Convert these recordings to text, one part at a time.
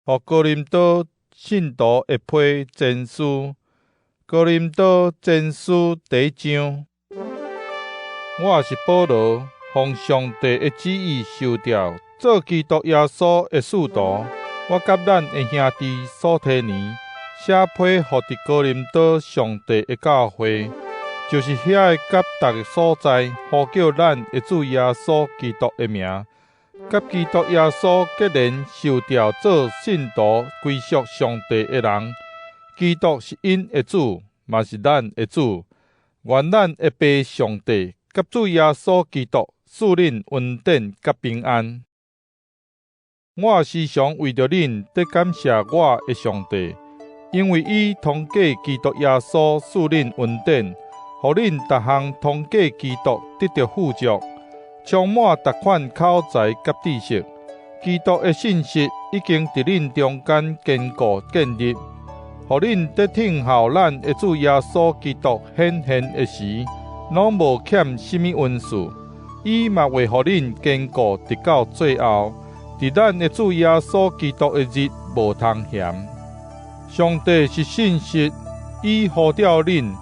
互哥林多信徒会批前书，哥林多前书第一章。我是保罗，奉上帝的旨意受调，做基督耶稣的使徒。我甲咱的兄弟所提尼写批予伫哥林多上帝的教会，就是遐个甲逐个所在呼叫咱的主耶稣基督的名，甲基督耶稣结连受调做信徒归属上帝的人。基督是因的主，嘛是咱的主。愿咱的父上帝甲主耶稣基督赐恁恩典甲平安。我时常为着恁得感谢我的上帝，因为伊通过基督耶稣赐恁恩典，互恁逐项通过基督得到富足，充满逐款口才甲知识。基督的信息已经伫恁中间坚固建立，互恁得听候咱的主耶稣基督显现的时，拢无欠什么恩赐。伊嘛会互恁坚固直到最后，伫咱的主耶稣基督的日无通嫌。上帝是信实，伊呼召恁，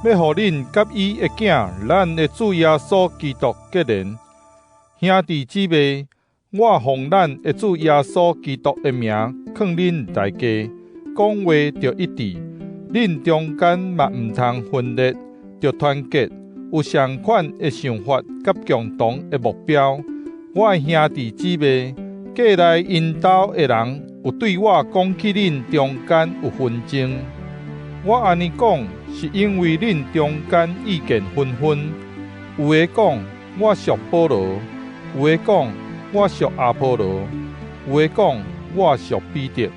要互恁甲伊的囝，咱的主耶稣基督结连。兄弟姊妹，我奉咱的主耶稣基督的名，劝恁大家讲话着一致，恁中间嘛毋通分裂，着团结，有相款的想法甲共同的目标。我的兄弟姊妹，过来因兜的人有对我讲起恁中间有纷争，我安尼讲是因为恁中间意见纷纷。有的讲我属保罗，有的讲我属阿波罗，有的讲我属彼得，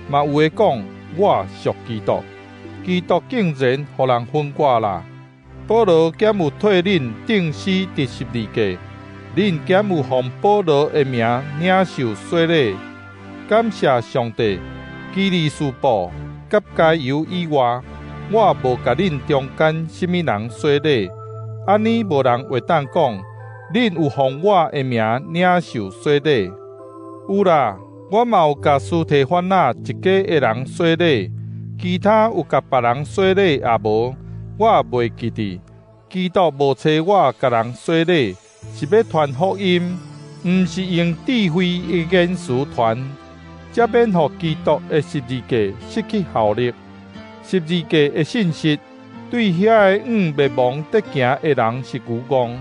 嘛有的讲我属基督。基督竟然互人分割啦！保罗减有替恁钉死伫十字架，恁减有奉保罗的名领受洗礼。感谢上帝，基利斯布甲加油以外，我无甲恁中间什么人洗礼，安尼无人会当讲恁有奉我的名领受洗礼。有啦，我嘛有甲斯提反那一家的人洗礼，其他有甲别人洗礼也无，我也袂记得。基督无找我甲人洗礼，是要传福音，毋是用智慧的言辞传，才免互基督的十字架失去效力。十字架的信息对遐个灭亡得行的人是愚妄，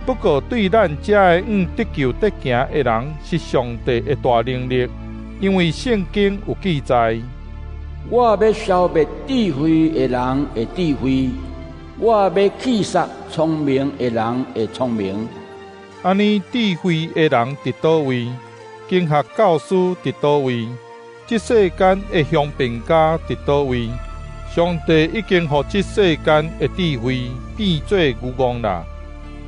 不过对咱遮个得救得行的人是上帝的大能力，因为圣经有记载：我要消灭智慧的人的智慧，我要击杀聪明的人的聪明。安尼，智慧的人伫倒位？经学教师伫倒位？这世间的雄辩家伫倒位？上帝已经互这世间的智慧变做愚妄啦。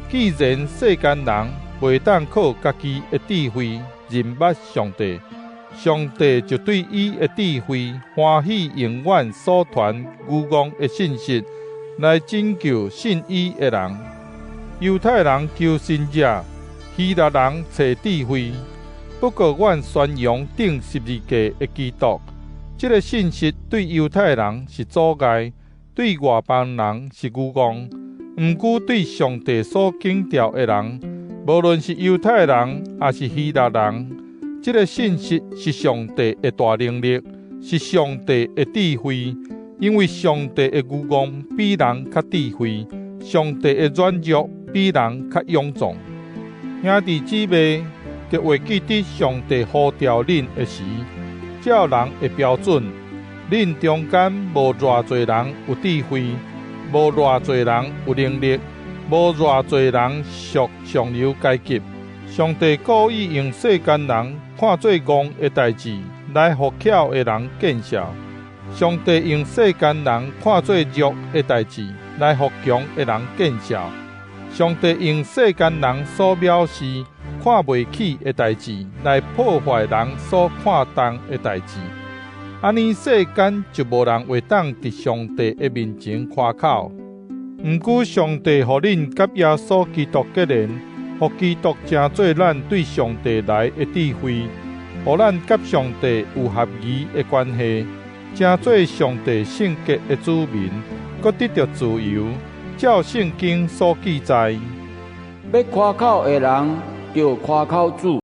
既然世间人袂当靠家己的智慧认捌上帝，上帝就对伊的智慧欢喜永远所传愚妄的信息，来拯救信伊的人。犹太人求神者，希腊人找智慧。不过，阮宣扬钉十字架的基督，这个信息对犹太人是阻碍，对外邦人是愚妄。毋过对上帝所敬重的人，无论是犹太人还是希腊人，这个信息是上帝的大能力，是上帝的智慧。因为上帝的愚妄比人较智慧，上帝的软弱比人较勇壮。兄弟姊妹，着会记得上帝呼召恁的时，照人的标准，恁中间无偌侪人有智慧，无偌侪人有能力，无偌侪人属上流阶级。上帝故意用世间人看做戆的代志，来互巧的人见笑；上帝用世间人看做弱的代志，来互强的人见笑；上帝用世间人所藐视、看袂起的代志，来破坏人所看重的代志。安尼世间就无人会当伫上帝的面前夸口。毋过上帝互恁甲耶稣基督结连，互基督成做咱对上帝来的智慧。互咱甲上帝有合宜的关系，成做上帝圣洁的子民，搁得到自由。照圣经所记载，要夸口的人，就夸口主。